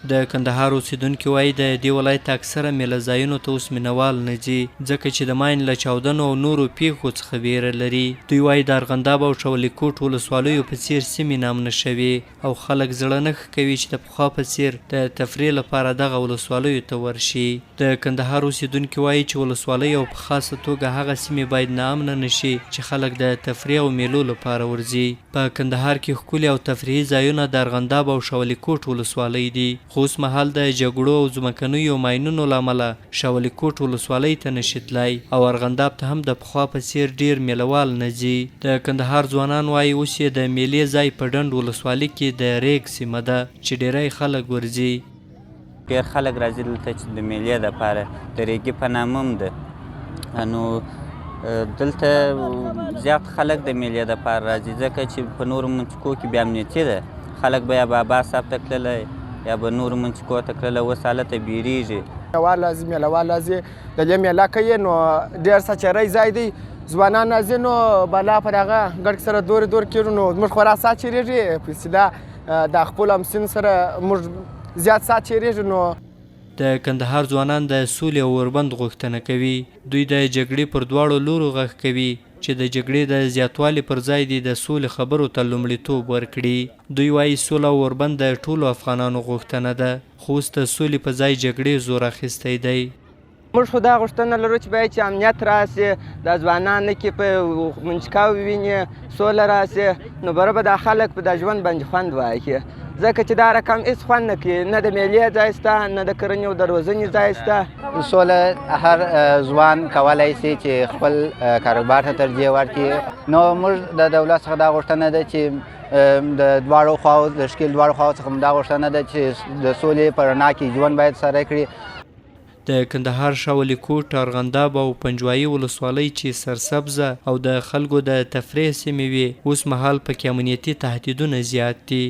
د کندهار اوسېدونکي وایي د دې ولایت اکثره مېله ځایونو ته اوس مینوال نه ځي ځکه چې د ماین له چاودنو او نورو پیښو څخه ویره لري. دوی وایي د ارغنداب او شولي کوټ ولسوالیو په څېر سیمې ناامنه شوي او خلک زړه نه ښه کوي چې د پخوا په څېر د تفریح لپاره دغه ولسوالیو ته ورشي. د کندهار اوسېدونکي وایي چې ولسوالۍ او په خاصه توګه هغه سیمې باید ناامنه نه شي چې خلک د تفریح او میلو لپاره ورځي. په کندهار کې ښکلي او تفریحي ځایونه د ارغنداب او شولي کوټ ولسوالۍ دي، خو اوس مهال د جګړو او ځمکنیو ماینونو له امله شولي کوټ ولسوالۍ ته نشي تللی او ارغنداب ته هم د پخوا په څېر ډېر میلهوال نه ځي. د کندهار ځوانان وایي اوس یې د میلې ځای په ډنډ ولسوالۍ کې د ریګ سیمه ده چې ډېری خلک ورځي. ډېر خلک راځي دلته چې د میلې دپاره د ریګي په نامه هم ده. نو دلته زیات خلک د میلې دپاره راځي ځکه چې په نورو منطقو کې بیا امنیتي ده، خلک به یا بابا صاحب ته تللی یا به نورو منطقو ته تللی، اوس هلته بیریږي. میلهوال راځي، میلهوال راځي د دې میله کوي نو ډېر سچری ځای دی، ځوانان راځي نو بالا پر هغه ګډ سره دور کېږو نو زموږ خورا ساعت چېرېږي په سیده د خپلو همسین سره موږ زیات ساعت چېرېږو. نو د کندهار ځوانان د سولې او اوربند غوښتنه کوي. دوی د جګړې پر دواړو لورو غږ کوي چې د جګړې د زیاتوالي پر ځای دې د سولې خبرو ته لومړیتوب ورکړي. دوی وایي سوله او اوربند د ټولو افغانانو غوښتنه ده، خو اوس د سولې په ځای جګړې زور اخیستی دی. موږ خو دا غوښتنه لرو چې باید چې امنیت راسي، د ځوانانو کې په منچکاو وویني، سوله راسي، نو بره به دا خلک په دا ژوند باندې خوند واخلي ځکه چې دا رقم هېڅ خوند نه کوي، نه د میلې ځای شته نه د کرنې او د روزنې ځای شته. سوله هر ځوان کولی شي چې خپل کاروبار ته ترجیح ورکړي. نو موږ د دولت څخه دا غوښتنه ده چې د دواړو خواو د شکیل دواړو خواو څخه هم دا غوښتنه ده چې د سولې په رڼا کې ژوند باید سره کړي. د کندهار شولي کوټ، ارغنداب او پنجوایي ولسوالۍ چې سرسبزه او د خلکو د تفریح سیمې وي، اوس مهال پکې امنیتي تهدیدونه زیات دي.